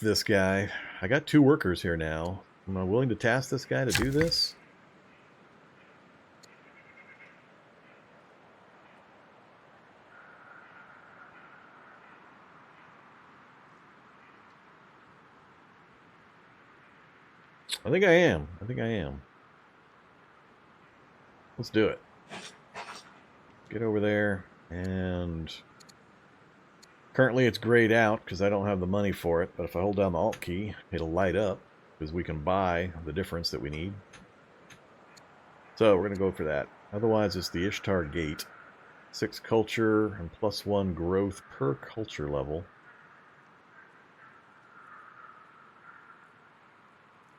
this guy. I got 2 workers here now. Am I willing to task this guy to do this? I think I am. I think I am. Let's do it. Get over there, and currently it's grayed out because I don't have the money for it, but if I hold down the Alt key, it'll light up because we can buy the difference that we need. So we're going to go for that. Otherwise, it's the Ishtar Gate. 6 culture and +1 growth per culture level.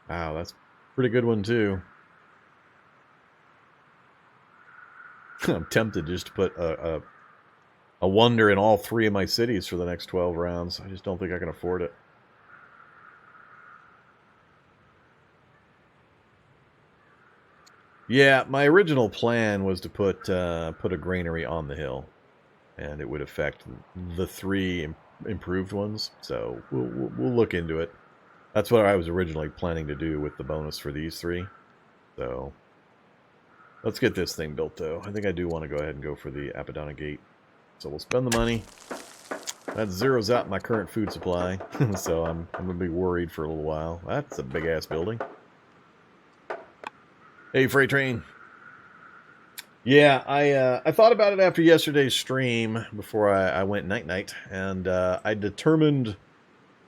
Wow, that's a pretty good one too. I'm tempted just to put a wonder in all 3 of my cities for the next 12 rounds. I just don't think I can afford it. Yeah, my original plan was to put a granary on the hill, and it would affect the 3 improved ones. So we'll look into it. That's what I was originally planning to do with the bonus for these 3. So let's get this thing built, though. I think I do want to go ahead and go for the Apadana Gate. So we'll spend the money. That zeroes out my current food supply, so I'm going to be worried for a little while. That's a big-ass building. Hey, freight train. Yeah, I thought about it after yesterday's stream before I went night-night, and I determined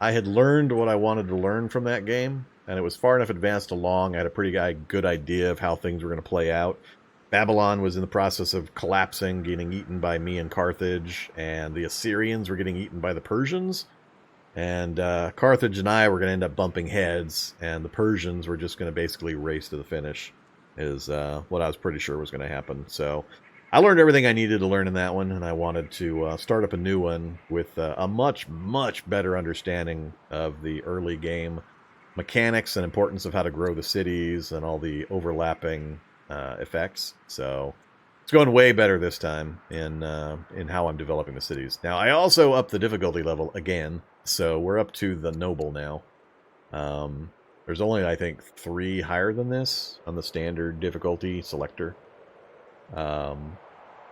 I had learned what I wanted to learn from that game, and it was far enough advanced along. I had a pretty good idea of how things were going to play out. Babylon was in the process of collapsing, getting eaten by me and Carthage, and the Assyrians were getting eaten by the Persians. And Carthage and I were going to end up bumping heads, and the Persians were just going to basically race to the finish, is what I was pretty sure was going to happen. So I learned everything I needed to learn in that one, and I wanted to start up a new one with a much, much better understanding of the early game mechanics and importance of how to grow the cities and all the overlapping effects. So it's going way better this time in how I'm developing the cities. Now, I also upped the difficulty level again, so we're up to the noble now. There's only, I think, 3 higher than this on the standard difficulty selector.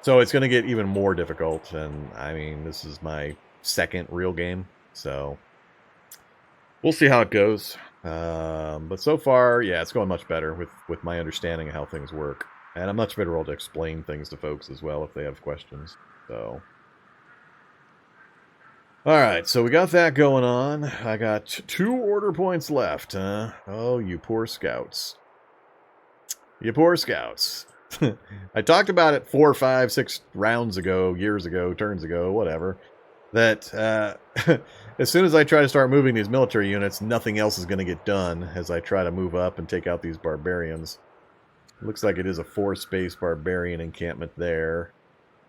So it's going to get even more difficult, and I mean, this is my 2nd real game, so we'll see how it goes. But so far, yeah, it's going much better with my understanding of how things work. And I'm much better able to explain things to folks as well if they have questions. So, alright, so we got that going on. I got 2 order points left, huh? Oh, you poor scouts. You poor scouts. I talked about it 4, 5, 6 rounds ago, years ago, turns ago, whatever, that as soon as I try to start moving these military units, nothing else is going to get done as I try to move up and take out these barbarians. Looks like it is a 4-space barbarian encampment there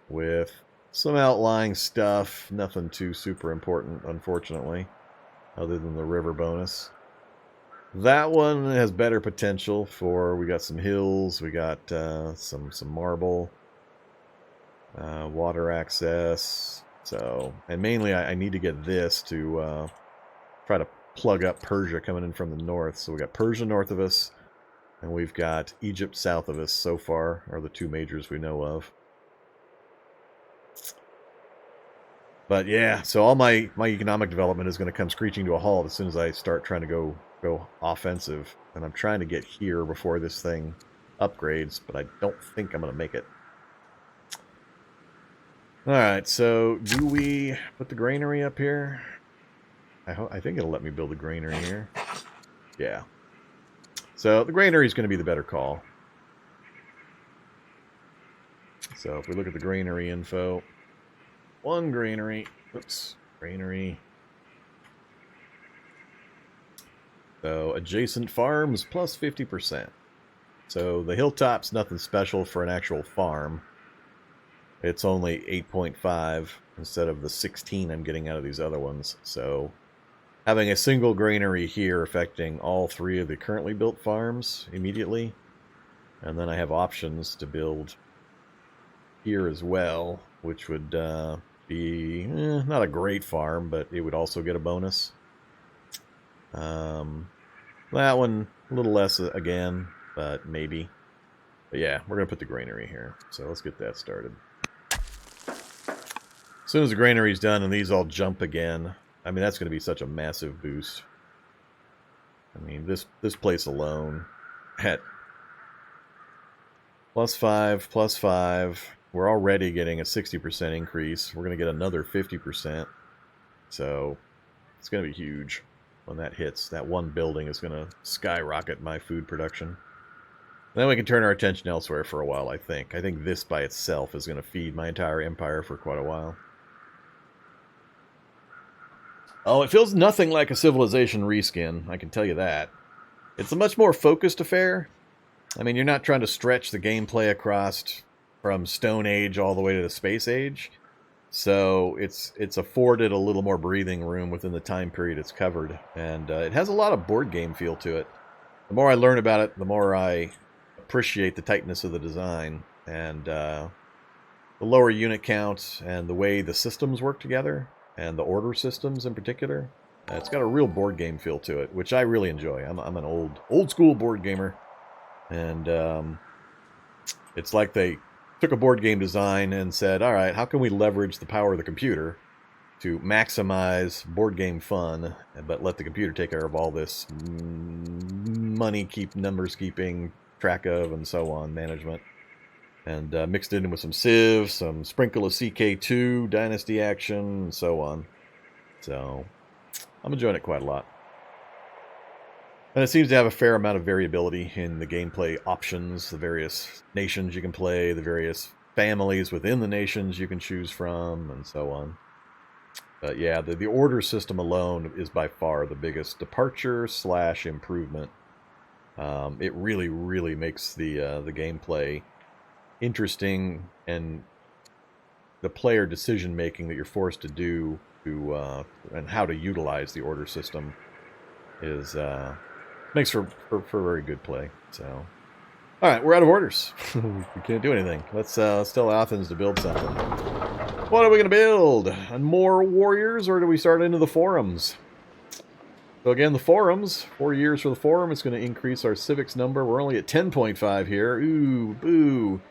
with some outlying stuff. Nothing too super important, unfortunately, other than the river bonus. That one has better potential for, we got some hills, we got some marble, water access. So, and mainly I need to get this to try to plug up Persia coming in from the north. So we got Persia north of us, and we've got Egypt south of us so far, are the 2 majors we know of. But yeah, so all my economic development is going to come screeching to a halt as soon as I start trying to go offensive. And I'm trying to get here before this thing upgrades, but I don't think I'm going to make it. Alright, so do we put the granary up here? I think it'll let me build a granary here. Yeah. So the granary is going to be the better call. So if we look at the granary info, 1 granary, oops, granary. So adjacent farms plus 50%. So the hilltop's nothing special for an actual farm. It's only 8.5 instead of the 16 I'm getting out of these other ones. So having a single granary here affecting all 3 of the currently built farms immediately. And then I have options to build here as well, which would be not a great farm, but it would also get a bonus. That one, a little less again, but maybe. But yeah, we're going to put the granary here. So let's get that started. As soon as the granary's done and these all jump again, I mean, that's going to be such a massive boost. I mean, this place alone at +5, +5, we're already getting a 60% increase. We're going to get another 50%. So it's going to be huge when that hits. That one building is going to skyrocket my food production. Then we can turn our attention elsewhere for a while, I think. I think this by itself is going to feed my entire empire for quite a while. Oh, it feels nothing like a Civilization reskin, I can tell you that. It's a much more focused affair. I mean, you're not trying to stretch the gameplay across from Stone Age all the way to the Space Age. So it's afforded a little more breathing room within the time period it's covered. And it has a lot of board game feel to it. The more I learn about it, the more I appreciate the tightness of the design. And the lower unit count and the way the systems work together, and the order systems in particular. It's got a real board game feel to it, which I really enjoy. I'm an old school board gamer. And it's like they took a board game design and said, all right, how can we leverage the power of the computer to maximize board game fun, but let the computer take care of all this money, numbers keeping track of, and so on, management. And mixed it in with some Civ, some sprinkle of CK2, Dynasty action, and so on. So I'm enjoying it quite a lot. And it seems to have a fair amount of variability in the gameplay options, the various nations you can play, the various families within the nations you can choose from, and so on. But yeah, the order system alone is by far the biggest departure / improvement. It really, really makes the gameplay interesting, and the player decision making that you're forced to do and how to utilize the order system is makes for very good play. So, all right, we're out of orders. We can't do anything. Let's tell Athens to build something. What are we going to build? More warriors, or do we start into the forums? So again, the forums, 4 years for the forum. It's going to increase our civics number. We're only at 10.5 here. Ooh, boo.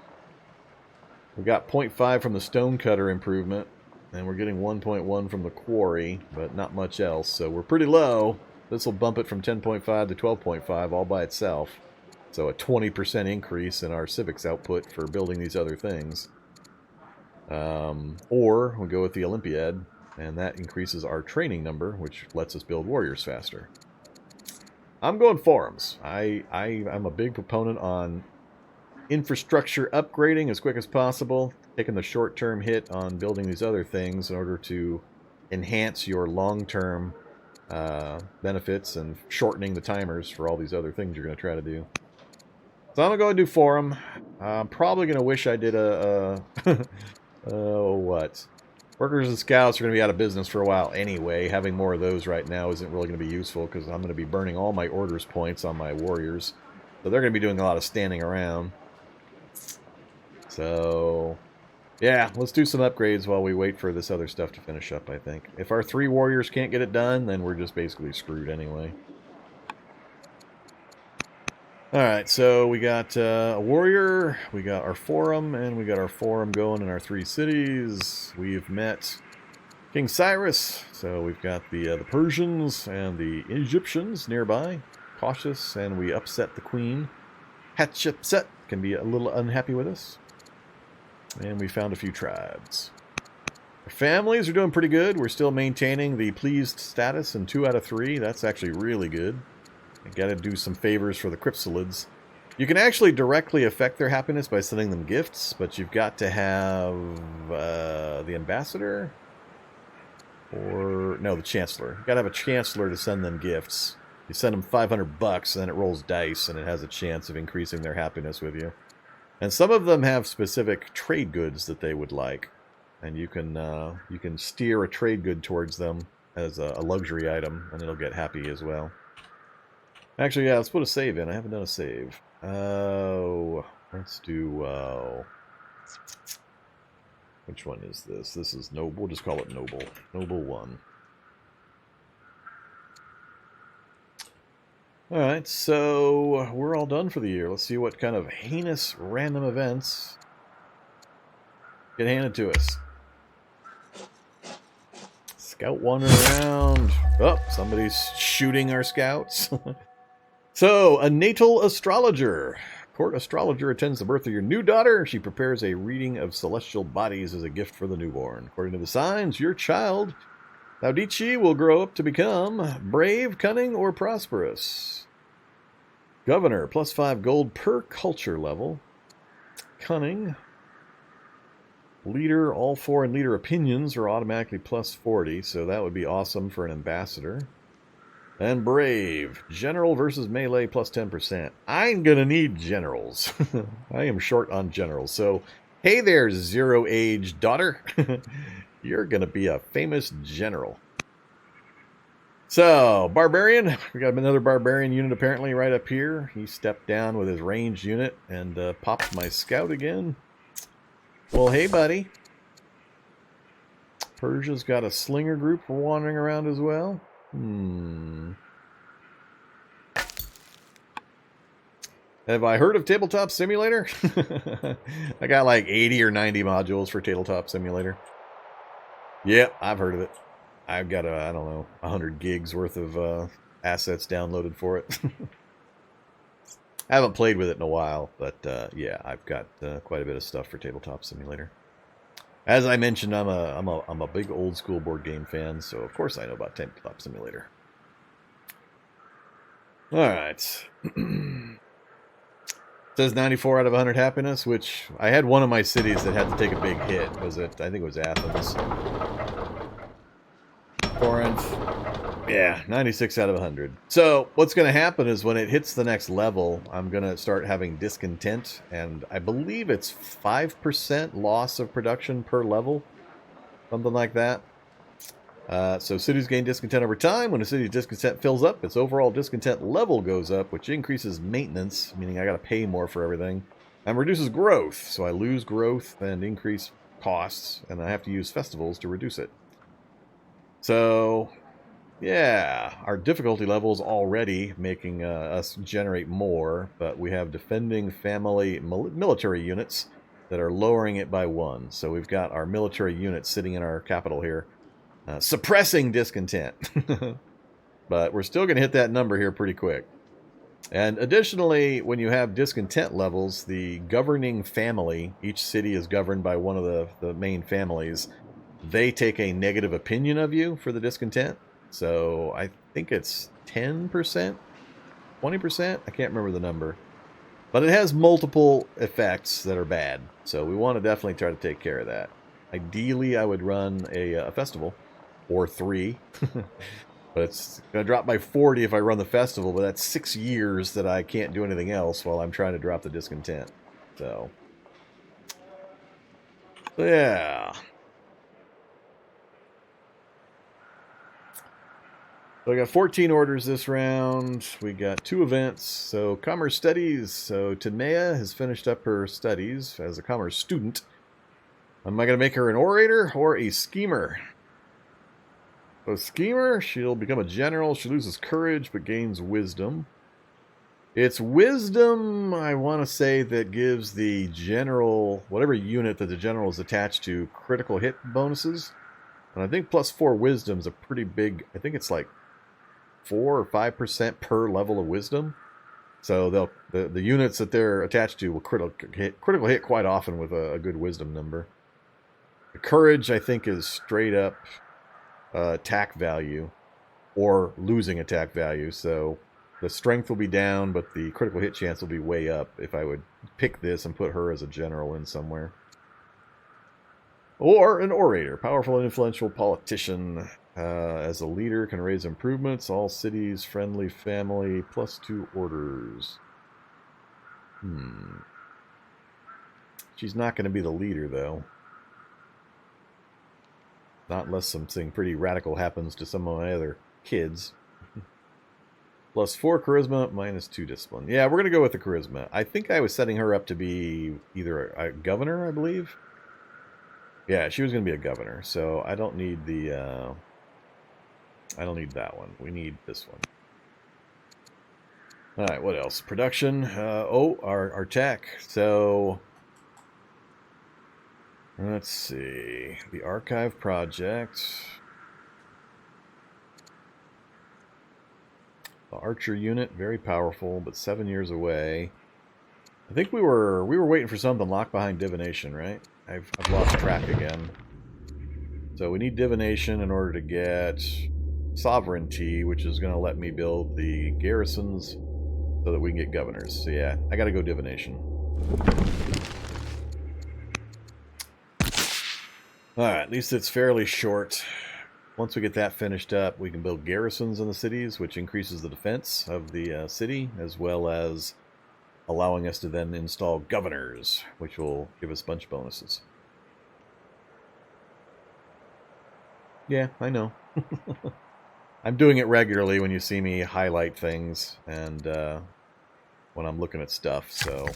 We got 0.5 from the stonecutter improvement, and we're getting 1.1 from the quarry, but not much else. So we're pretty low. This will bump it from 10.5 to 12.5 all by itself. So a 20% increase in our civics output for building these other things. Or we go with the Olympiad, and that increases our training number, which lets us build warriors faster. I'm going forums. I'm a big proponent on infrastructure upgrading as quick as possible, taking the short-term hit on building these other things in order to enhance your long-term benefits and shortening the timers for all these other things you're going to try to do. So I'm going to go and do forum. I'm probably going to wish I did what? Workers and scouts are going to be out of business for a while anyway. Having more of those right now isn't really going to be useful because I'm going to be burning all my orders points on my warriors. So they're going to be doing a lot of standing around. So yeah, let's do some upgrades while we wait for this other stuff to finish up, I think. If our 3 warriors can't get it done, then we're just basically screwed anyway. Alright, so we got a warrior, we got our forum, and we got our forum going in our 3 cities. We've met King Cyrus, so we've got the Persians and the Egyptians nearby. Cautious, and we upset the queen. Hatshepsut can be a little unhappy with us. And we found a few tribes. Our families are doing pretty good. We're still maintaining the pleased status in 2 out of 3. That's actually really good. I gotta do some favors for the crypsalids. You can actually directly affect their happiness by sending them gifts, but you've got to have the ambassador, or no, the chancellor. You gotta have a chancellor to send them gifts. You send them $500, and then it rolls dice, and it has a chance of increasing their happiness with you. And some of them have specific trade goods that they would like, and you can steer a trade good towards them as a luxury item, and it'll get happy as well. Actually, yeah, let's put a save in. I haven't done a save. Oh, let's do, which one is this? This is Noble. We'll just call it Noble. Noble 1. All right, so we're all done for the year. Let's see what kind of heinous random events get handed to us. Scout wandering around. Oh, somebody's shooting our scouts. So, a natal astrologer. Court astrologer attends the birth of your new daughter. She prepares a reading of celestial bodies as a gift for the newborn. According to the signs, your child, Laudici, will grow up to become brave, cunning, or prosperous. Governor, +5 gold per culture level. Cunning. Leader, all foreign leader opinions are automatically +40, so that would be awesome for an ambassador. And brave, general versus melee +10%. I'm gonna need generals. I am short on generals. So, hey there, zero-age daughter. You're gonna be a famous general. So, barbarian. We got another barbarian unit apparently right up here. He stepped down with his ranged unit and popped my scout again. Well, hey, buddy. Persia's got a slinger group wandering around as well. Have I heard of Tabletop Simulator? I got like 80 or 90 modules for Tabletop Simulator. Yep, I've heard of it. I've got, I don't know, 100 gigs worth of assets downloaded for it. I haven't played with it in a while, but yeah, I've got quite a bit of stuff for Tabletop Simulator. As I mentioned, I'm a big old school board game fan, so of course I know about Tabletop Simulator. All right. Says 94 out of 100 happiness, which I had one of my cities that had to take a big hit. Was it? I think it was Athens. Corinth. Yeah, 96 out of 100. So what's going to happen is when it hits the next level, I'm going to start having discontent, and I believe it's 5% loss of production per level, something like that. So cities gain discontent over time. When a city's discontent fills up, its overall discontent level goes up, which increases maintenance, meaning I got to pay more for everything, and reduces growth. So I lose growth and increase costs, and I have to use festivals to reduce it. So, yeah, our difficulty level is already making us generate more, but we have defending family military units that are lowering it by 1. So we've got our military units sitting in our capital here. Suppressing discontent. But we're still going to hit that number here pretty quick. And additionally, when you have discontent levels, the governing family, each city is governed by one of the main families, they take a negative opinion of you for the discontent. So I think it's 10%, 20%, I can't remember the number. But it has multiple effects that are bad. So we want to definitely try to take care of that. Ideally, I would run a festival. Or 3. But it's going to drop by 40 if I run the festival, but that's 6 years that I can't do anything else while I'm trying to drop the discontent. So yeah. So I got 14 orders this round. We got 2 events. So Commerce Studies. So Tanea has finished up her studies as a commerce student. Am I going to make her an orator or a schemer? So schemer, she'll become a general. She loses courage but gains wisdom. It's wisdom, I want to say, that gives the general, whatever unit that the general is attached to, critical hit bonuses. And I think +4 wisdom is a pretty big, I think it's like 4 or 5% per level of wisdom. So the units that they're attached to will critical hit quite often with a good wisdom number. The courage, I think, is straight up attack value or losing attack value. So the strength will be down, but the critical hit chance will be way up if I would pick this and put her as a general in somewhere. Or an orator, powerful and influential politician. As a leader, can raise improvements. All cities, friendly family, +2 orders. She's not going to be the leader, though. Not unless something pretty radical happens to some of my other kids. +4 charisma, -2 discipline. Yeah, we're going to go with the charisma. I think I was setting her up to be either a governor, I believe. Yeah, she was going to be a governor, so I don't need the... I don't need that one. We need this one. All right, what else? Production. Our tech. So let's see. The archive project. The Archer unit, very powerful, but 7 years away. I think we were waiting for something locked behind divination, right? I've lost track again. So we need divination in order to get sovereignty, which is going to let me build the garrisons so that we can get governors. So yeah, I got to go divination. Alright, at least it's fairly short. Once we get that finished up, we can build garrisons in the cities, which increases the defense of the city, as well as allowing us to then install governors, which will give us a bunch of bonuses. Yeah, I know. I'm doing it regularly when you see me highlight things and when I'm looking at stuff. So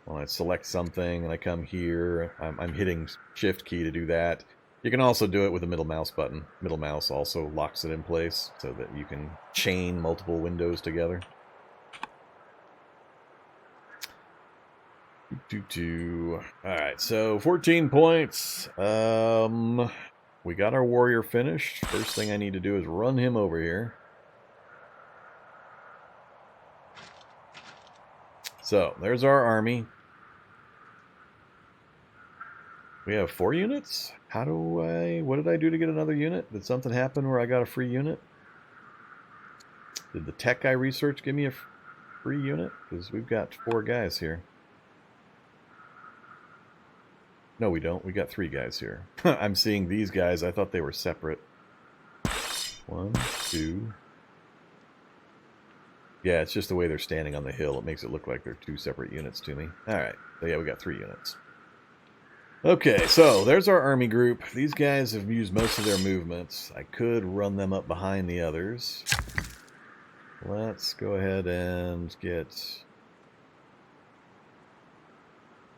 when I select something and I come here, I'm hitting Shift key to do that. You can also do it with the middle mouse button. Middle mouse also locks it in place so that you can chain multiple windows together. Alright, so 14 points. We got our warrior finished. First thing I need to do is run him over here. So, there's our army. We have 4 units? What did I do to get another unit? Did something happen where I got a free unit? Did the tech guy research give me a free unit? Because we've got 4 guys here. No, we don't. We got 3 guys here. I'm seeing these guys. I thought they were separate. 1, 2. Yeah, it's just the way they're standing on the hill. It makes it look like they're 2 separate units to me. Alright. So yeah, we got 3 units. Okay, so there's our army group. These guys have used most of their movements. I could run them up behind the others. Let's go ahead and get...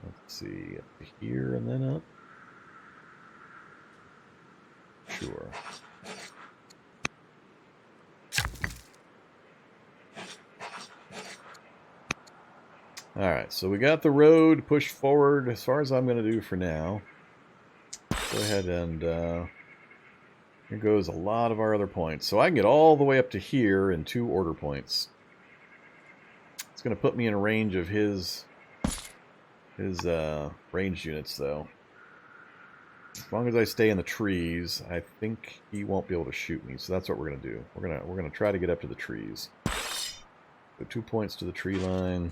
Let's see, up here and then up. Sure. Alright, so we got the road pushed forward as far as I'm going to do for now. Go ahead and... here goes a lot of our other points. So I can get all the way up to here in 2 order points. It's going to put me in range of his ranged units, though. As long as I stay in the trees, I think he won't be able to shoot me. So that's what we're going to do. We're gonna try to get up to the trees. So 2 points to the tree line.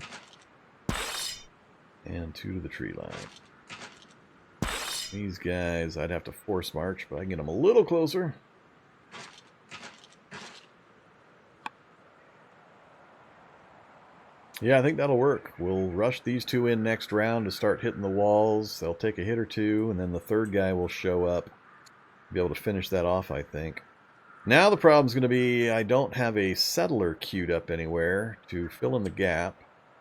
And 2 to the tree line. These guys, I'd have to force march, but I can get them a little closer. Yeah, I think that'll work. We'll rush these 2 in next round to start hitting the walls. They'll take a hit or 2, and then the 3rd guy will show up. Be able to finish that off, I think. Now the problem's going to be I don't have a settler queued up anywhere to fill in the gap.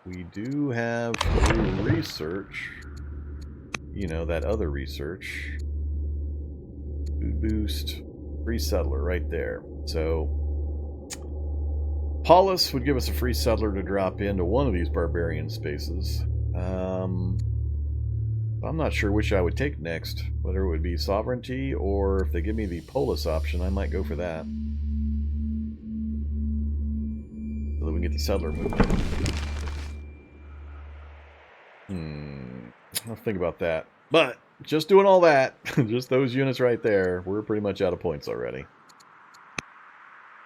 We do have research, you know, that other research. Food boost, free settler right there. So, Paulus would give us a free settler to drop into one of these barbarian spaces. I'm not sure which I would take next, whether it would be sovereignty or if they give me the polis option, I might go for that. So that we can get the settler movement. I'll think about that. But just doing all that, just those units right there, we're pretty much out of points already.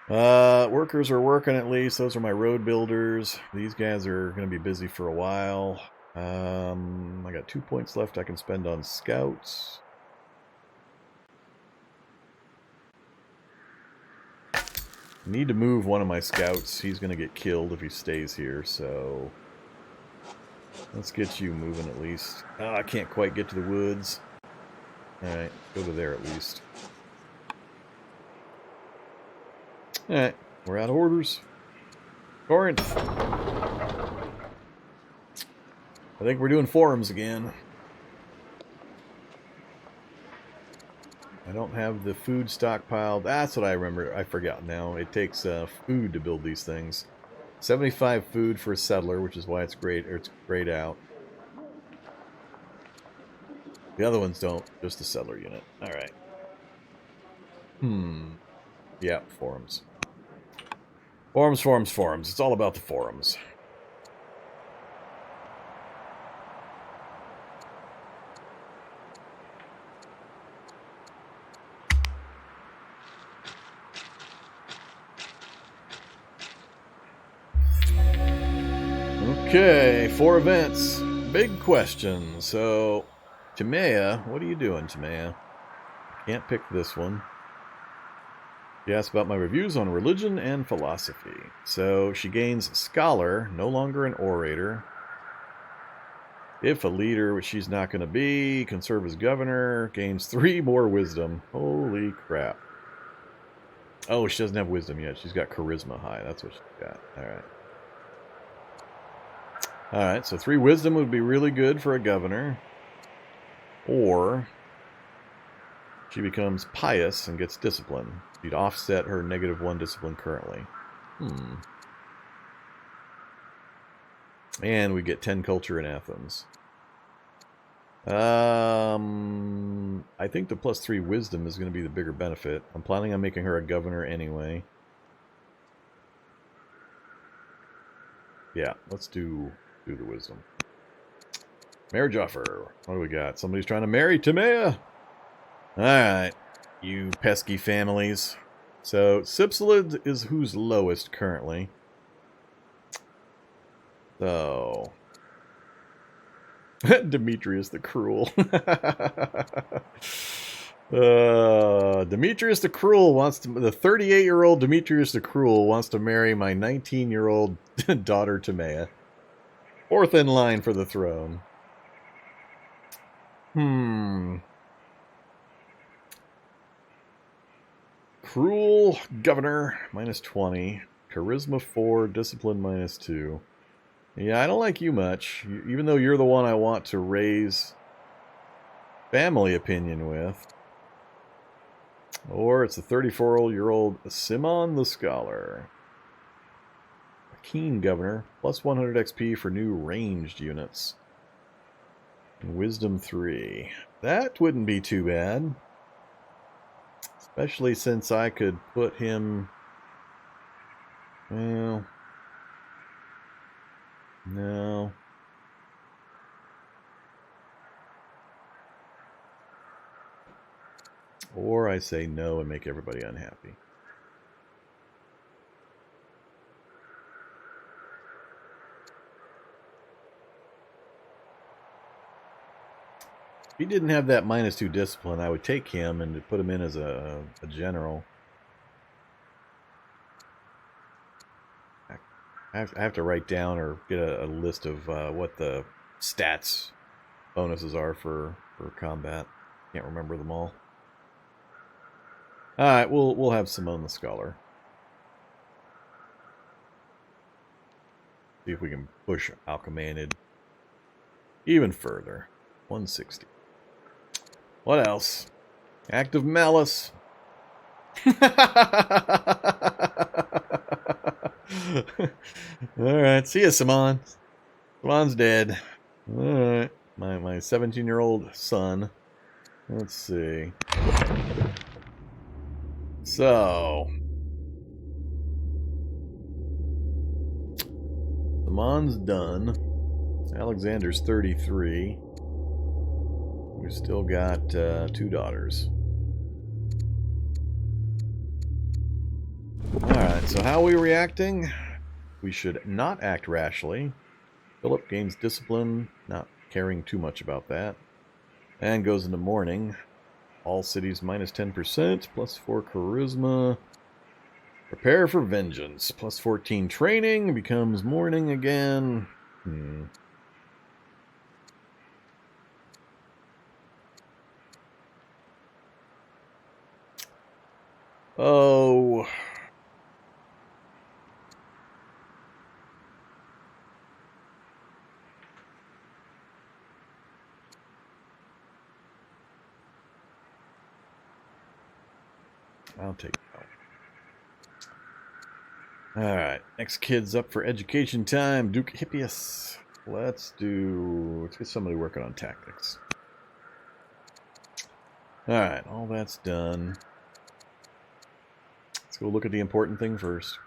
Workers are working at least. Those are my road builders. These guys are going to be busy for a while. I got 2 points left I can spend on scouts. Need to move one of my scouts. He's going to get killed if he stays here, so... Let's get you moving at least. Oh, I can't quite get to the woods. Alright, go to there at least. Alright, we're out of orders. Corinth. I think we're doing forums again. I don't have the food stockpiled. That's what I remember. I forgot now. It takes food to build these things. 75 food for a settler, which is why it's great, or it's grayed out. The other ones don't, just the settler unit. All right. Yeah, forums. Forums, forums, forums. It's all about the forums. Okay, 4 events. Big question. So, Timea, what are you doing, Timea? Can't pick this one. She asks about my reviews on religion and philosophy. So, she gains Scholar, no longer an orator. If a leader, which she's not going to be, can serve as governor, gains 3 more wisdom. Holy crap. Oh, she doesn't have wisdom yet. She's got charisma high. That's what she's got. All right. All right, so 3 wisdom would be really good for a governor. Or she becomes pious and gets discipline. She'd offset her -1 discipline currently. And we get 10 culture in Athens. I think the +3 wisdom is going to be the bigger benefit. I'm planning on making her a governor anyway. Yeah, let's do the wisdom. Marriage offer. What do we got? Somebody's trying to marry Timea. Alright, you pesky families. So, Sipsalid is who's lowest currently. So... Demetrius the Cruel. Demetrius the Cruel wants to... The 38-year-old Demetrius the Cruel wants to marry my 19-year-old daughter Timea. 4th in line for the throne. Cruel governor, -20. Charisma 4, discipline -2. Yeah, I don't like you much, even though you're the one I want to raise family opinion with. Or it's a 34-year-old Simon the Scholar. A keen governor, +100 XP for new ranged units. And wisdom 3. That wouldn't be too bad. Especially since I could put him... Well... No. Or I say no and make everybody unhappy. If he didn't have that -2 discipline, I would take him and put him in as a general. I have to write down or get a list of what the stats bonuses are for combat. Can't remember them all. All right, we'll have Simone the Scholar. See if we can push Alchemanid even further. 160. What else? Act of Malice. Alright, see ya, Simon. Simon's dead. Alright, my 17-year-old son. Let's see. So... Simon's done. Alexander's 33. We've still got 2 daughters. Alright, so how are we reacting? We should not act rashly. Philip gains discipline, not caring too much about that. And goes into mourning. All cities -10%, +4 charisma. Prepare for vengeance, +14 training, becomes mourning again. Oh... I'll take it out. Alright, next kid's up for education time. Duke Hippias. Let's get somebody working on tactics. Alright, all that's done. Let's go look at the important thing first.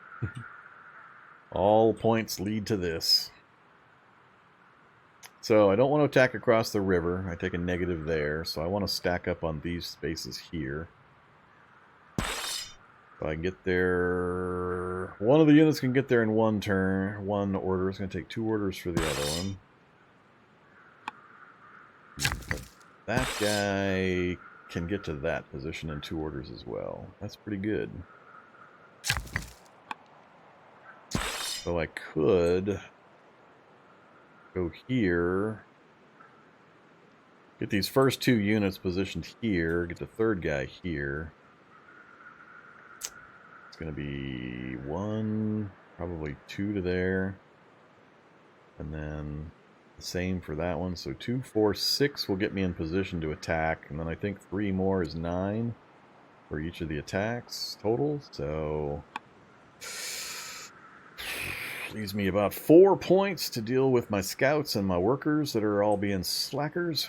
All points lead to this. So I don't want to attack across the river. I take a negative there, so I want to stack up on these spaces here. If I can get there... One of the units can get there in one turn. One order is going to take 2 orders for the other one. But that guy can get to that position in 2 orders as well. That's pretty good. So I could go here, get these first 2 units positioned here, get the 3rd guy here. It's going to be 1, probably 2 to there, and then the same for that one. So 2, 4, 6 will get me in position to attack, and then I think 3 more is 9 for each of the attacks total. So leaves me about 4 points to deal with my scouts and my workers that are all being slackers.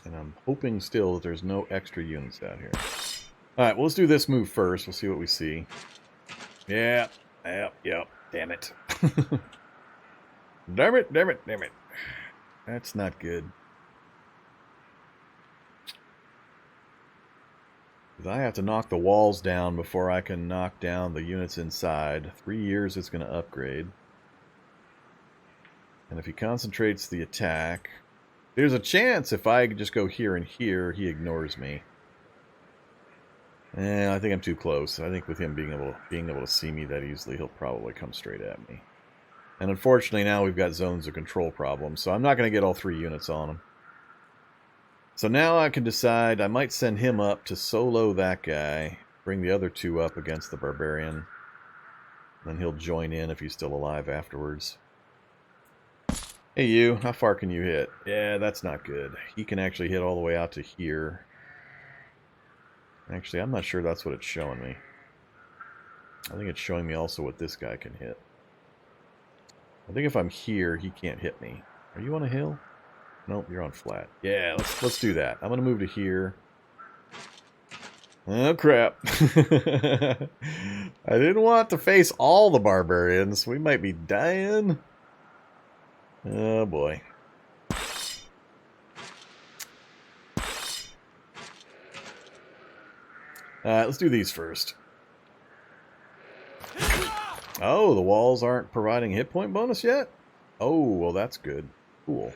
And I'm hoping still that there's no extra units out here. Alright, well, let's do this move first. We'll see what we see. Yeah, yep, damn it. Damn it. That's not good. Because I have to knock the walls down before I can knock down the units inside. 3 years it's going to upgrade. And if he concentrates the attack... There's a chance if I just go here and here, he ignores me. I think I'm too close. I think with him being able to see me that easily, he'll probably come straight at me. And unfortunately now we've got zones of control problems, so I'm not going to get all 3 units on him. So now I can decide I might send him up to solo that guy, bring the other 2 up against the barbarian. Then he'll join in if he's still alive afterwards. Hey you, how far can you hit? Yeah, that's not good. He can actually hit all the way out to here. Actually, I'm not sure that's what it's showing me. I think it's showing me also what this guy can hit. I think if I'm here, he can't hit me. Are you on a hill? Nope, you're on flat. Yeah, let's do that. I'm going to move to here. Oh, crap. I didn't want to face all the barbarians. We might be dying. Oh, boy. Let's do these first. Oh, the walls aren't providing hit point bonus yet? Oh, well, that's good. Cool.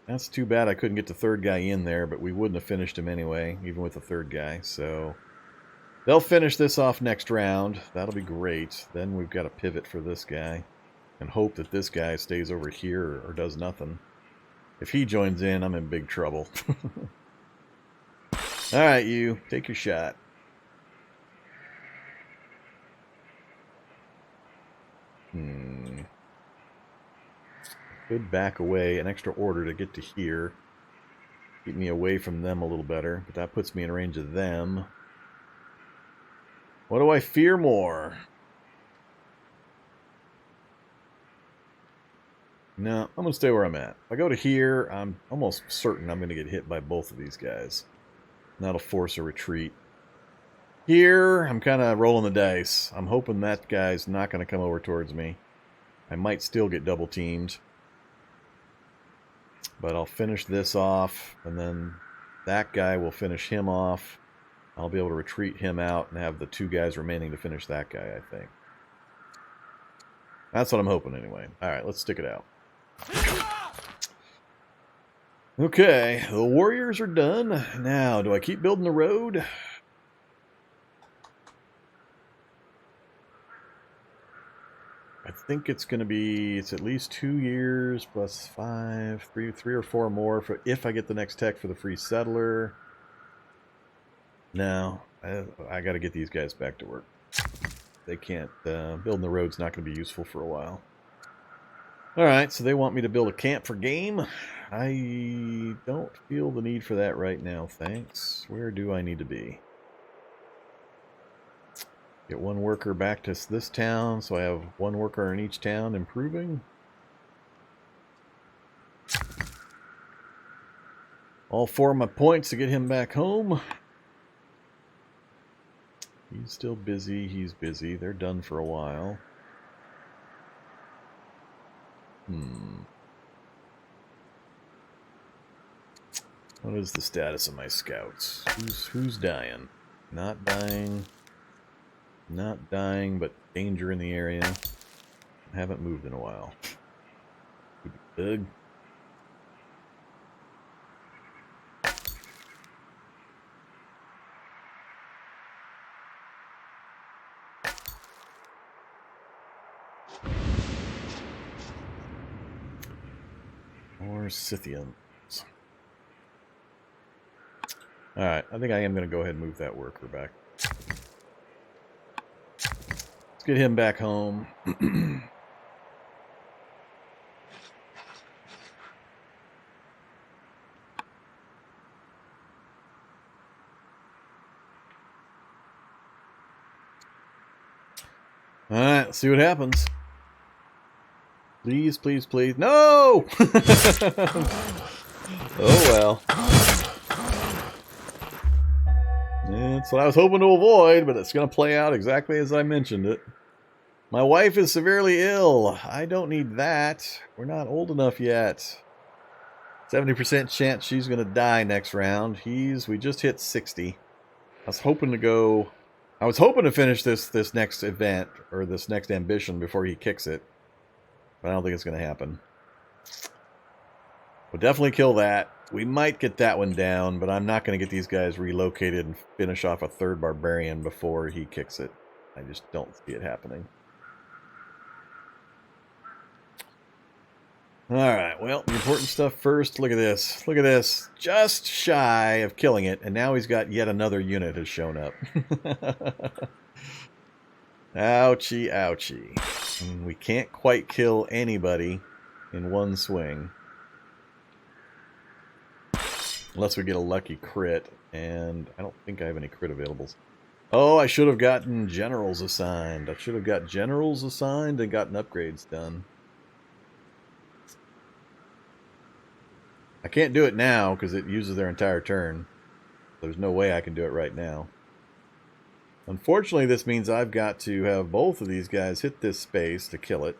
That's too bad I couldn't get the 3rd guy in there, but we wouldn't have finished him anyway, even with the 3rd guy. So they'll finish this off next round. That'll be great. Then we've got to pivot for this guy and hope that this guy stays over here or does nothing. If he joins in, I'm in big trouble. Alright, you. Take your shot. Could back away an extra order to get to here. Keep me away from them a little better, but that puts me in range of them. What do I fear more? No, I'm going to stay where I'm at. If I go to here, I'm almost certain I'm going to get hit by both of these guys. And that'll force a retreat. Here, I'm kind of rolling the dice. I'm hoping that guy's not going to come over towards me. I might still get double teamed. But I'll finish this off, and then that guy will finish him off. I'll be able to retreat him out and have the 2 guys remaining to finish that guy, I think. That's what I'm hoping anyway. Alright, let's stick it out. Okay, the warriors are done. Now, do I keep building the road? I think it's going to be, it's at least 2 years plus 5, 3 or 4 more for if I get the next tech for the free settler. No, I got to get these guys back to work. They can't, building the road's not going to be useful for a while. Alright, so they want me to build a camp for game. I don't feel the need for that right now, thanks. Where do I need to be? Get one worker back to this town, so I have one worker in each town improving. All 4 of my points to get him back home. He's still busy, he's busy. They're done for a while. What is the status of my scouts? Who's dying? Not dying. Not dying, but danger in the area. Haven't moved in a while. Big. Or Scythians. Alright, I think I am going to go ahead and move that worker back. Let's get him back home. Alright, let's see what happens. Please, please, please. No! Oh well. That's what I was hoping to avoid, but it's going to play out exactly as I mentioned it. My wife is severely ill. I don't need that. We're not old enough yet. 70% chance she's going to die next round. We just hit 60. I was hoping to finish this next event, or this next ambition, before he kicks it. But I don't think it's going to happen. We'll definitely kill that. We might get that one down, but I'm not going to get these guys relocated and finish off a 3rd barbarian before he kicks it. I just don't see it happening. Alright, well, the important stuff first. Look at this. Look at this. Just shy of killing it, and now he's got yet another unit has shown up. Ouchie, ouchie. And we can't quite kill anybody in one swing. Unless we get a lucky crit, and I don't think I have any crit availables. Oh, I should have gotten generals assigned. I should have got generals assigned and gotten upgrades done. I can't do it now because it uses their entire turn. There's no way I can do it right now. Unfortunately, this means I've got to have both of these guys hit this space to kill it.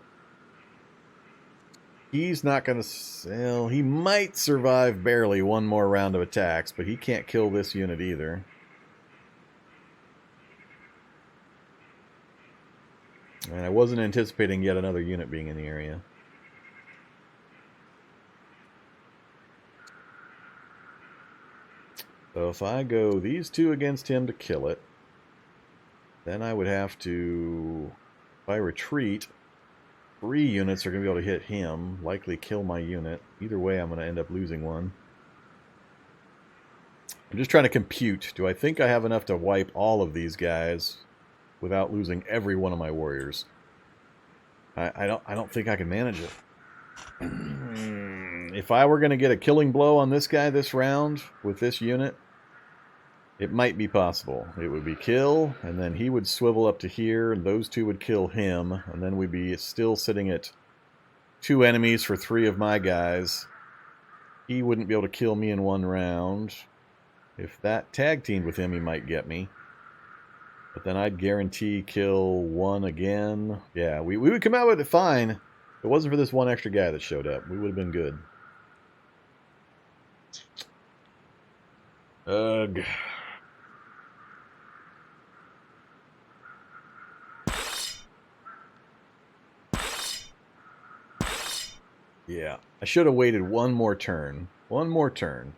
He's not going to... Well, he might survive barely one more round of attacks, but he can't kill this unit either. And I wasn't anticipating yet another unit being in the area. So if I go these 2 against him to kill it, then I would have to... If I retreat... 3 units are going to be able to hit him, likely kill my unit. Either way, I'm going to end up losing one. I'm just trying to compute. Do I think I have enough to wipe all of these guys without losing every one of my warriors? I don't think I can manage it. If I were going to get a killing blow on this guy this round with this unit, it might be possible. It would be kill, and then he would swivel up to here, and those 2 would kill him, and then we'd be still sitting at 2 enemies for 3 of my guys. He wouldn't be able to kill me in one round. If that tag teamed with him, he might get me. But then I'd guarantee kill 1 again. Yeah, we would come out with it fine. If it wasn't for this 1 extra guy that showed up, we would have been good. Ugh. Yeah, I should have waited one more turn. One more turn.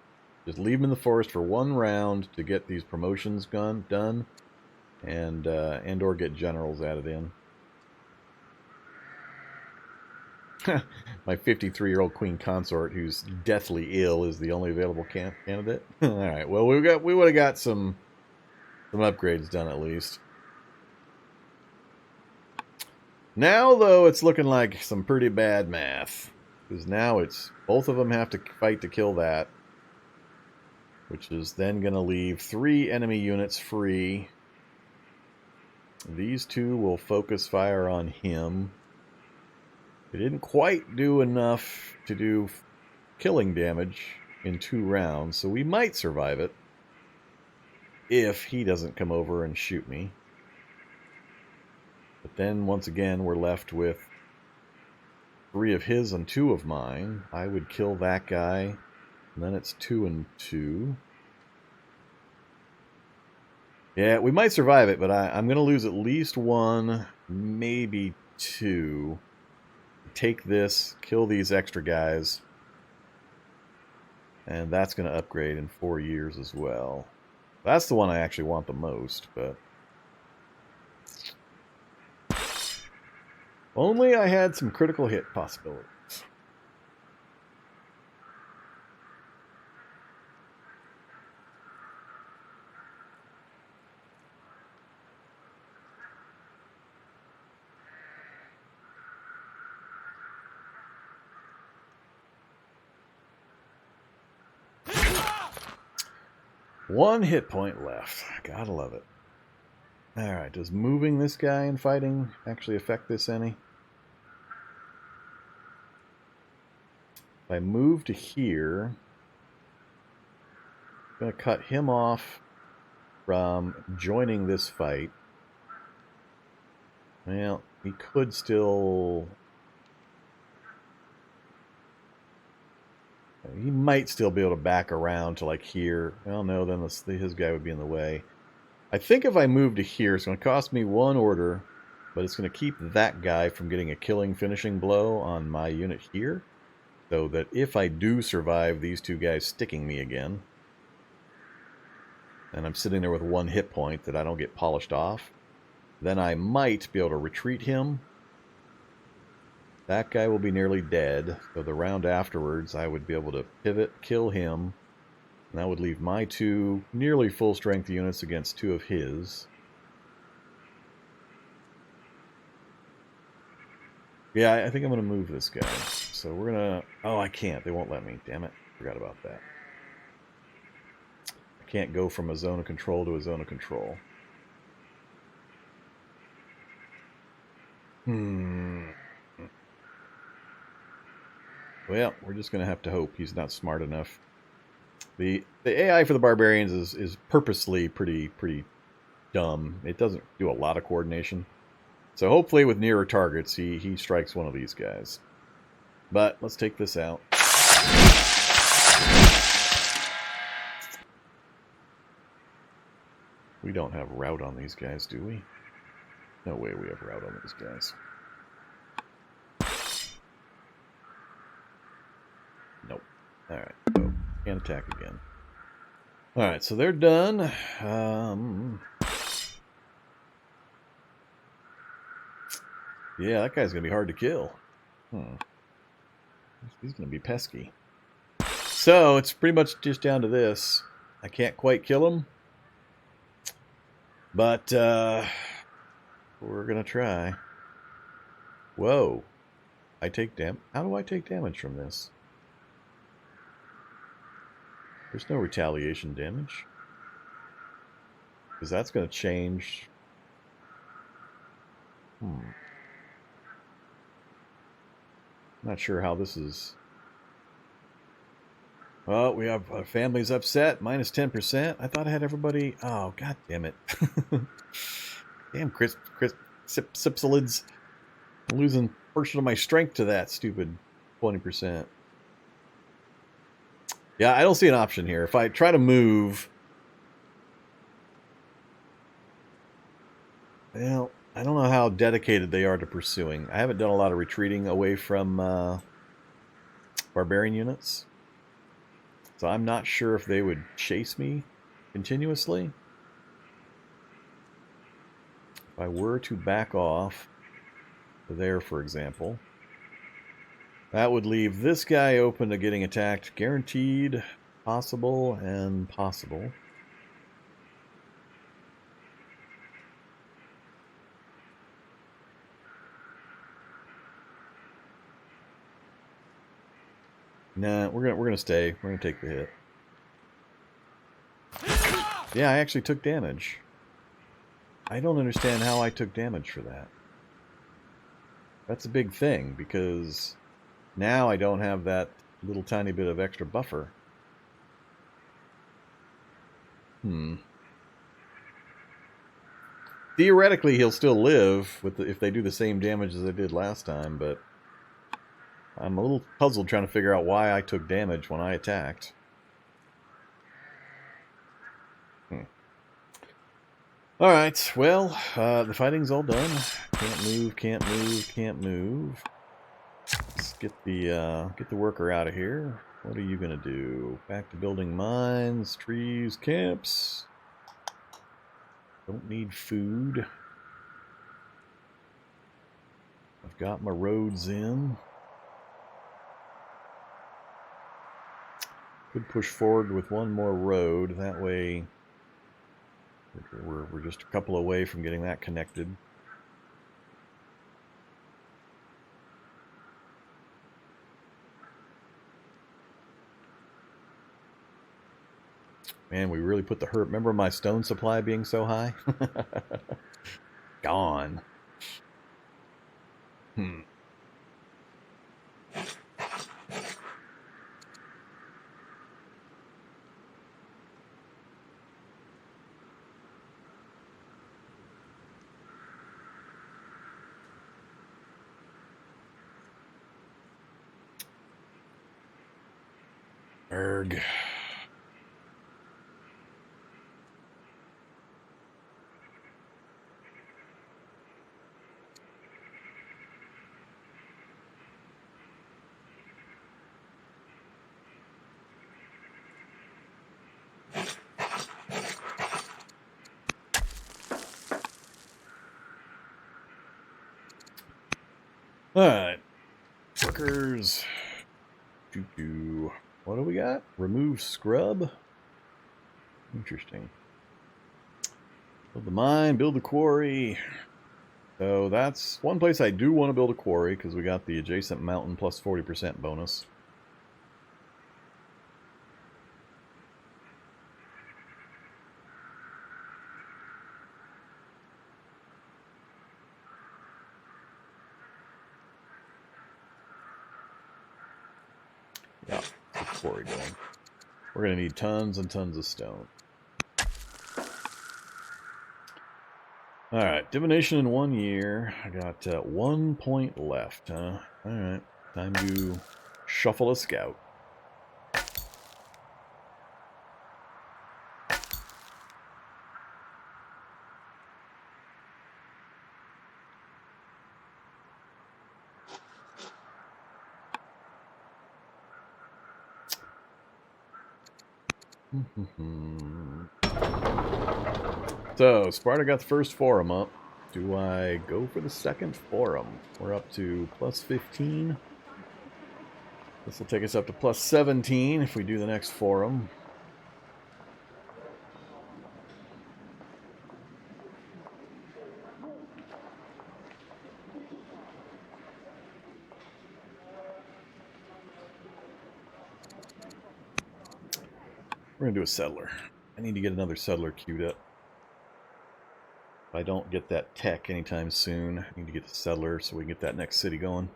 Just leave him in the forest for 1 round to get these promotions done, and or get generals added in. My 53-year-old queen consort, who's deathly ill, is the only available candidate. All right. Well, we would have got some Some upgrades done at least. Now, though, it's looking like some pretty bad math. Because now it's... both of them have to fight to kill that. Which is then going to leave 3 enemy units free. These 2 will focus fire on him. They didn't quite do enough to do killing damage in 2 rounds, so we might survive it. If he doesn't come over and shoot me. But then, once again, we're left with 3 of his and 2 of mine. I would kill that guy. And then it's 2 and 2. Yeah, we might survive it, but I'm going to lose at least 1, maybe 2. Take this, kill these extra guys. And that's going to upgrade in 4 years as well. That's the one I actually want the most, but... only I had some critical hit possibilities. One hit point left. Gotta love it. Alright, does moving this guy and fighting actually affect this any? If I move to here, I'm going to cut him off from joining this fight. Well, he could still... he might still be able to back around to like here. Well, no, then his guy would be in the way. I think if I move to here, it's going to cost me 1 order, but it's going to keep that guy from getting a killing finishing blow on my unit here. So that if I do survive these 2 guys sticking me again, and I'm sitting there with 1 hit point that I don't get polished off, then I might be able to retreat him. That guy will be nearly dead, so the round afterwards I would be able to pivot, kill him, and that would leave my 2 nearly full strength units against 2 of his. Yeah, I think I'm going to move this guy. So we're going to... oh, I can't. They won't let me. Damn it. Forgot about that. I can't go from a zone of control to a zone of control. Well, we're just going to have to hope he's not smart enough. The AI for the barbarians is purposely pretty dumb. It doesn't do a lot of coordination. So hopefully with nearer targets, he strikes one of these guys. But let's take this out. We don't have rout on these guys, do we? No way we have rout on these guys. Nope. Alright, so can't attack again. Alright, so they're done. Yeah, that guy's going to be hard to kill. He's going to be pesky. So, it's pretty much just down to this. I can't quite kill him. But, we're going to try. Whoa. I take damage. How do I take damage from this? There's no retaliation damage. Because that's going to change. Not sure how this is. Oh, we have family's upset. Minus 10%. I thought I had everybody. Oh, god damn it. Damn, Sipsilids. I'm losing a portion of my strength to that stupid 20%. Yeah, I don't see an option here. If I try to move... well, I don't know how dedicated they are to pursuing. I haven't done a lot of retreating away from barbarian units. So I'm not sure if they would chase me continuously. If I were to back off there, for example, that would leave this guy open to getting attacked. Guaranteed, possible, and possible. Nah, we're gonna stay. We're gonna take the hit. Yeah, I actually took damage. I don't understand how I took damage for that. That's a big thing, because now I don't have that little tiny bit of extra buffer. Theoretically, he'll still live if they do the same damage as they did last time, but I'm a little puzzled trying to figure out why I took damage when I attacked. Alright, well, the fighting's all done. Can't move, can't move, can't move. Let's get the worker out of here. What are you gonna do? Back to building mines, trees, camps. Don't need food. I've got my roads in. Could push forward with one more road. That way, we're just a couple away from getting that connected. Man, we really put the hurt. Remember my stone supply being so high? Gone. Erg. Alright. Workers. What do we got? Remove scrub. Interesting. Build the mine, build the quarry. So that's one place I do want to build a quarry, because we got the adjacent mountain plus 40% bonus. Yeah, get the quarry going. We're going to need tons and tons of stone. Alright, divination in 1 year. I got 1 point left, huh? Alright, time to shuffle a scout. So, Sparta got the first forum up. Do I go for the second forum? We're up to plus 15. This will take us up to plus 17 if we do the next forum. We're going to do a settler. I need to get another settler queued up. If I don't get that tech anytime soon, I need to get the settler so we can get that next city going.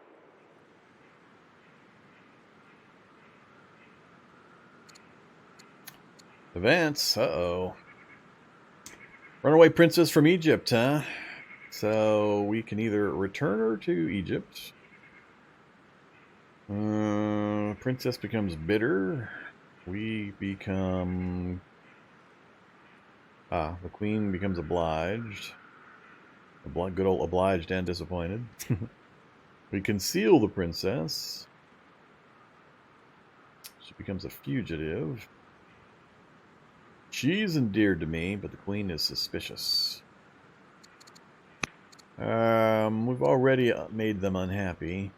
Events, uh-oh. Runaway princess from Egypt, huh? So we can either return her to Egypt. Princess becomes bitter. We become... the queen becomes obliged. Good old obliged and disappointed. We conceal the princess. She becomes a fugitive. She's endeared to me, but the queen is suspicious. We've already made them unhappy.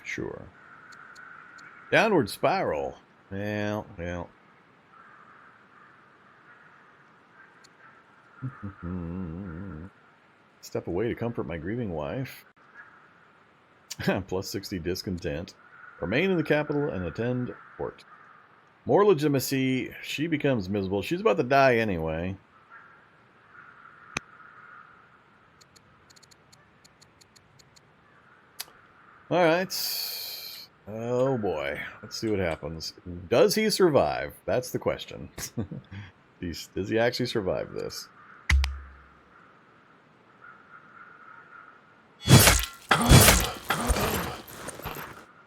Sure. Downward spiral. Well. Step away to comfort my grieving wife. Plus 60 discontent. Remain in the capital and attend court. More legitimacy. She becomes miserable. She's about to die anyway. Alright. Oh boy. Let's see what happens. Does he survive? That's the question. Does he actually survive this?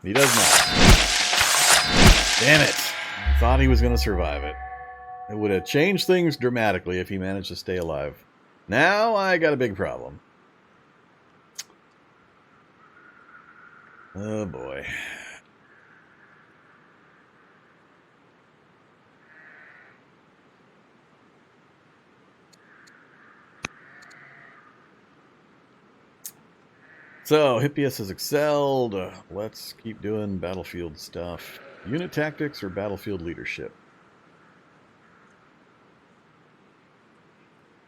He does not. Damn it. I thought he was going to survive it. It would have changed things dramatically if he managed to stay alive. Now I got a big problem. Oh boy. So, Hippias has excelled. Let's keep doing battlefield stuff. Unit tactics or battlefield leadership?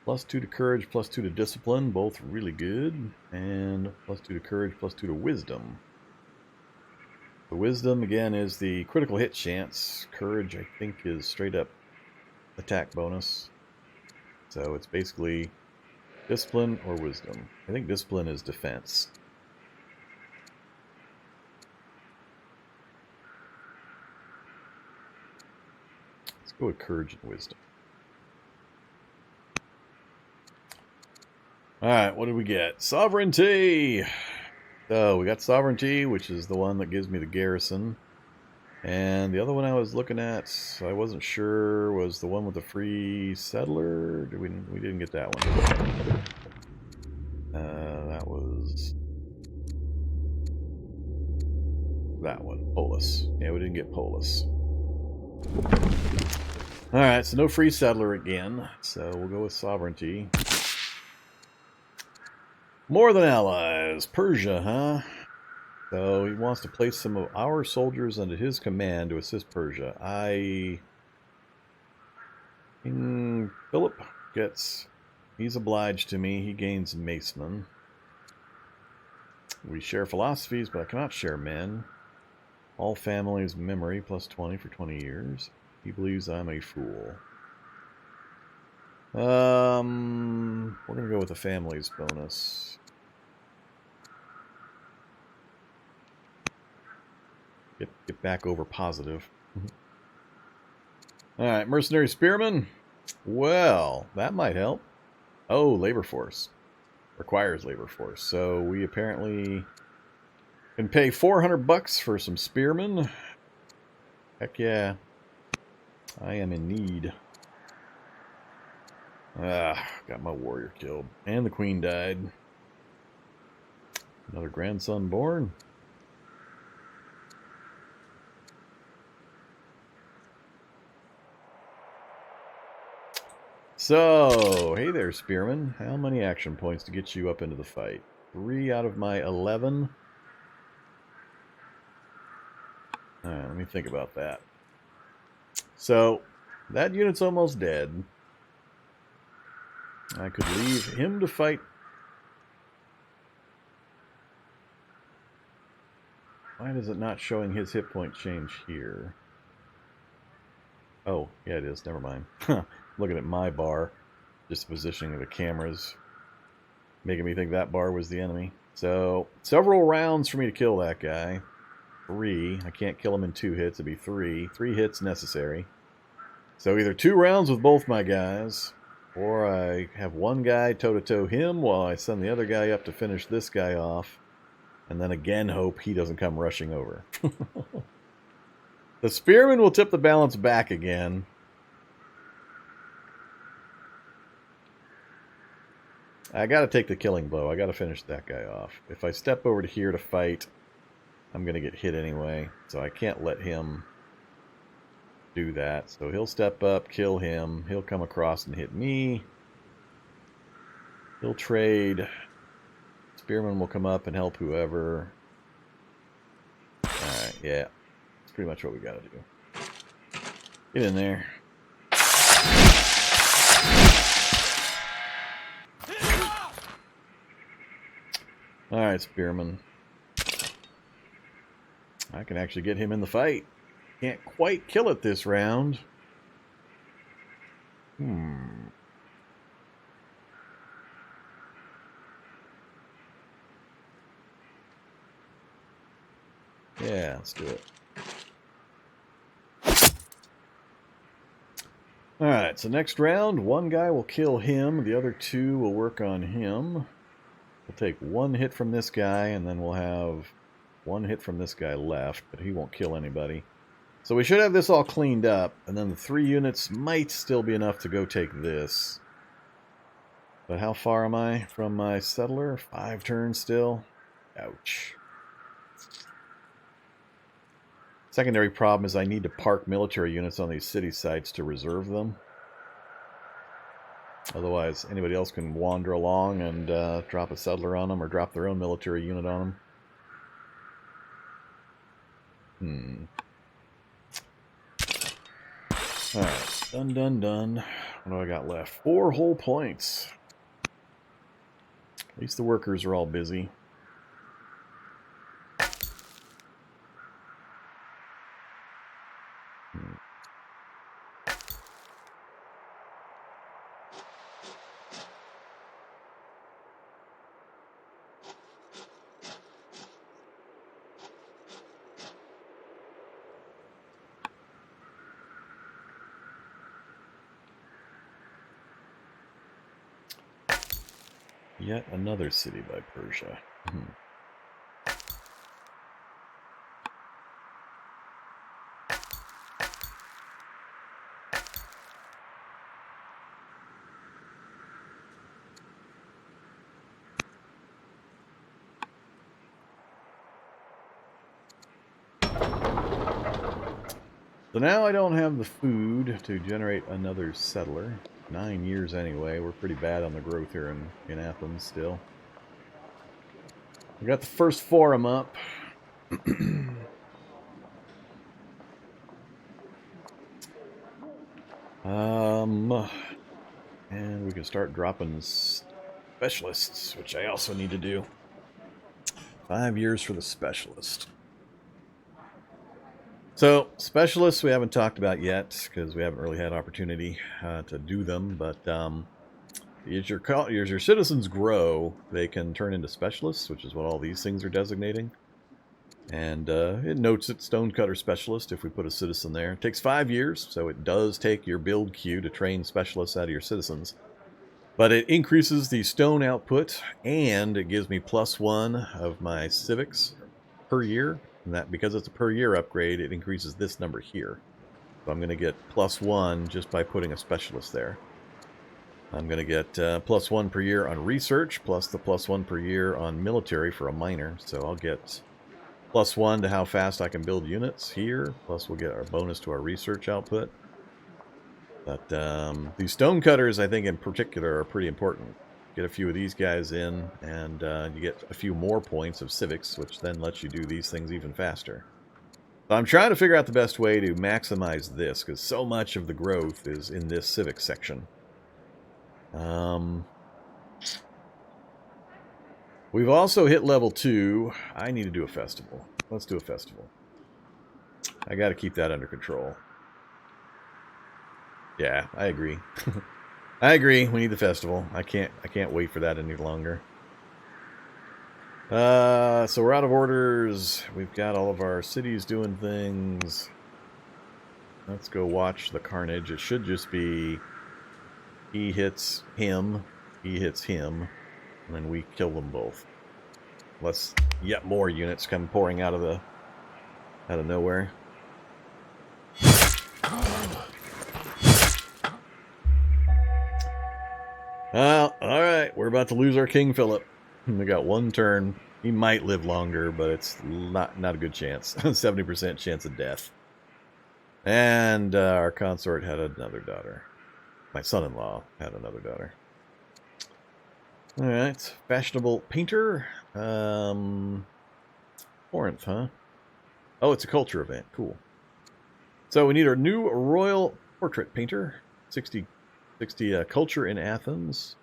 +2 to courage, +2 to discipline, both really good. And +2 to courage, +2 to wisdom. The wisdom, again, is the critical hit chance. Courage, I think, is straight up attack bonus. So it's basically discipline or wisdom. I think discipline is defense. Let's go with courage and wisdom. Alright, what did we get? Sovereignty! So, we got sovereignty, which is the one that gives me the garrison. And the other one I was looking at, I wasn't sure, was the one with the free settler. We didn't get that one. That was that one, Polis. Yeah, we didn't get Polis. Alright, so no free settler again. So we'll go with sovereignty. More than allies. Persia, huh? So he wants to place some of our soldiers under his command to assist Persia. Philip gets... He's obliged to me. He gains Maceman. We share philosophies, but I cannot share men. All families memory, +20 for 20 years. He believes I'm a fool. We're going to go with the families bonus. Get back over positive. Alright, mercenary spearmen. Well, that might help. Oh, labor force. Requires labor force. So we apparently can pay $400 for some spearmen. Heck yeah. I am in need. Got my warrior killed. And the queen died. Another grandson born. So, hey there, Spearman. How many action points to get you up into the fight? 3 out of my 11. Alright, let me think about that. So, that unit's almost dead. I could leave him to fight. Why is it not showing his hit point change here? Oh, yeah, it is. Never mind. Looking at my bar, just the positioning of the cameras, making me think that bar was the enemy. So, several rounds for me to kill that guy. 3. I can't kill him in 2 hits. It'd be 3. 3 hits necessary. So either 2 rounds with both my guys, or I have one guy toe-to-toe him while I send the other guy up to finish this guy off, and then again hope he doesn't come rushing over. The spearman will tip the balance back again. I gotta take the killing blow. I gotta finish that guy off. If I step over to here to fight, I'm gonna get hit anyway. So I can't let him do that. So he'll step up, kill him. He'll come across and hit me. He'll trade. Spearman will come up and help whoever. Alright, yeah. That's pretty much what we gotta do. Get in there. Alright, Spearman. I can actually get him in the fight. Can't quite kill it this round. Yeah, let's do it. Alright, so next round, one guy will kill him, the other two will work on him. We'll take one hit from this guy, and then we'll have one hit from this guy left, but he won't kill anybody. So we should have this all cleaned up, and then the 3 units might still be enough to go take this. But how far am I from my settler? 5 turns still? Ouch. Secondary problem is I need to park military units on these city sites to reserve them. Otherwise, anybody else can wander along and drop a settler on them or drop their own military unit on them. Alright, done. What do I got left? 4 whole points. At least the workers are all busy. Yet another city by Persia. So now I don't have the food to generate another settler. 9 years anyway. We're pretty bad on the growth here in Athens still. We got the first forum up. And we can start dropping specialists, which I also need to do. 5 years for the specialist. So, specialists we haven't talked about yet, because we haven't really had opportunity to do them, but as your citizens grow, they can turn into specialists, which is what all these things are designating. And it notes it stonecutter specialist if we put a citizen there. It takes 5 years, so it does take your build queue to train specialists out of your citizens. But it increases the stone output, and it gives me +1 of my civics per year. And that, because it's a per year upgrade, it increases this number here. So I'm going to get +1 just by putting a specialist there. I'm going to get +1 per year on research, plus the +1 per year on military for a minor. So I'll get +1 to how fast I can build units here, plus we'll get our bonus to our research output. But these stonecutters, I think in particular, are pretty important. Get a few of these guys in, and you get a few more points of civics, which then lets you do these things even faster. So I'm trying to figure out the best way to maximize this, because so much of the growth is in this civics section. We've also hit level 2. I need to do a festival. Let's do a festival. I got to keep that under control. Yeah, I agree. I agree. We need the festival. I can't wait for that any longer. So we're out of orders. We've got all of our cities doing things. Let's go watch the carnage. It should just be he hits him, he hits him, and then we kill them both. Unless yet more units come pouring out of nowhere. Well, alright, we're about to lose our King Philip. We got 1 turn. He might live longer, but it's not a good chance. 70% chance of death. And our consort had another daughter. My son-in-law had another daughter. Alright, fashionable painter. Corinth, huh? Oh, it's a culture event. Cool. So we need our new royal portrait painter. 60 culture in Athens,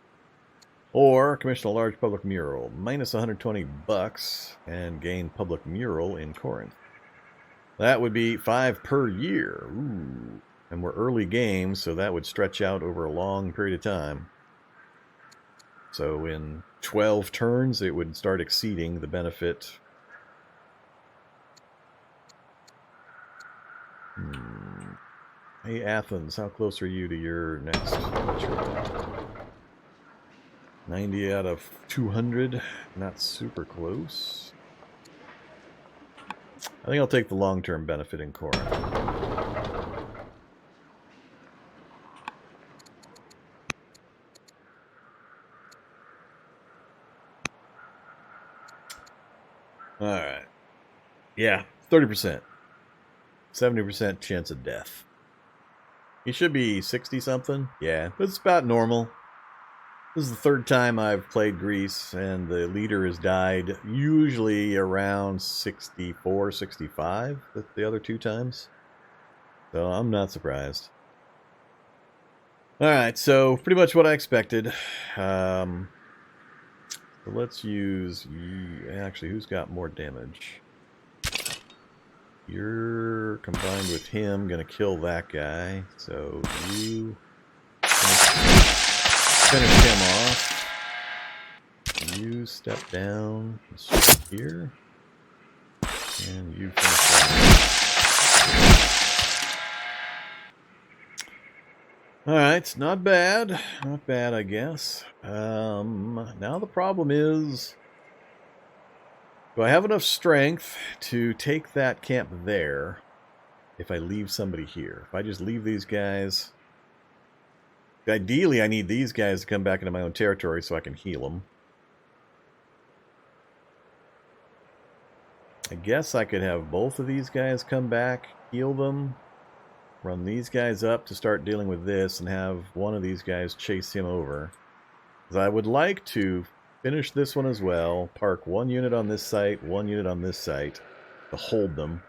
or commission a large public mural, -120 bucks, and gain public mural in Corinth. That would be 5 per year. Ooh. And we're early game, so that would stretch out over a long period of time. So in 12 turns, it would start exceeding the benefit. Hey, Athens, how close are you to your next venture? 90 out of 200. Not super close. I think I'll take the long-term benefit in Corinth. Alright. Yeah, 30%. 70% chance of death. He should be 60-something. Yeah, that's about normal. This is the third time I've played Greece, and the leader has died usually around 64, 65 the other 2 times. So I'm not surprised. Alright, so pretty much what I expected. So let's use... Actually, who's got more damage? You're combined with him, gonna kill that guy. So you finish him off. You step down here. And you finish that. Alright, not bad. Not bad, I guess. Now the problem is, do I have enough strength to take that camp there if I leave somebody here? If I just leave these guys... Ideally, I need these guys to come back into my own territory so I can heal them. I guess I could have both of these guys come back, heal them, run these guys up to start dealing with this, and have one of these guys chase him over. Because I would like to finish this one as well, park 1 unit on this site, 1 unit on this site, to hold them.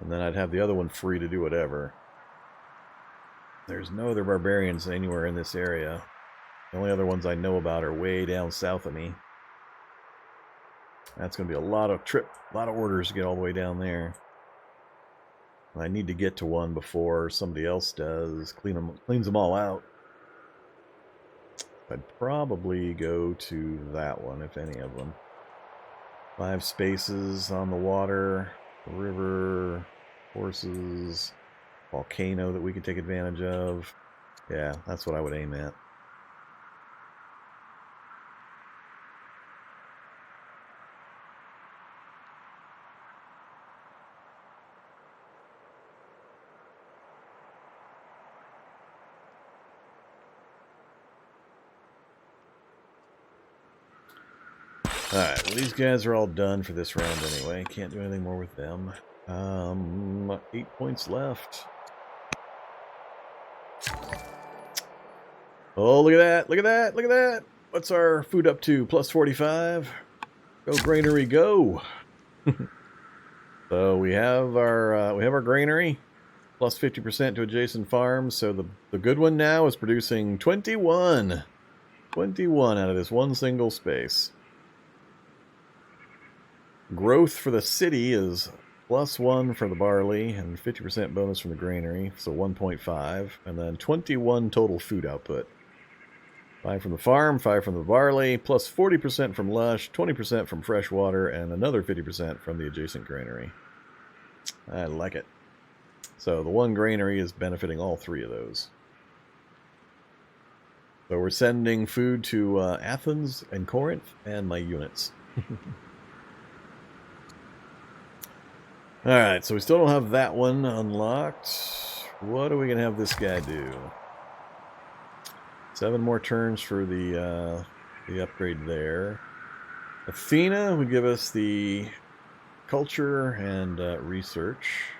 And then I'd have the other one free to do whatever. There's no other barbarians anywhere in this area. The only other ones I know about are way down south of me. That's going to be a lot of orders to get all the way down there. I need to get to one before somebody else does. Cleans them all out. I'd probably go to that one, if any of them. 5 spaces on the water, river, horses, volcano that we could take advantage of. Yeah, that's what I would aim at. Alright, well, these guys are all done for this round anyway. Can't do anything more with them. 8 points left. Oh, look at that! Look at that! Look at that! What's our food up to? Plus 45. Go granary, go! So we have our granary, plus 50% to adjacent farms. So the good one now is producing 21 out of this one single space. Growth for the city is +1 for the barley and 50% bonus from the granary, so 1.5, and then 21 total food output. 5 from the farm, 5 from the barley, plus 40% from lush, 20% from fresh water, and another 50% from the adjacent granary. I like it. So the one granary is benefiting all 3 of those. So we're sending food to Athens and Corinth and my units. Alright, so we still don't have that one unlocked. What are we going to have this guy do? 7 more turns for the upgrade there. Athena would give us the culture and research.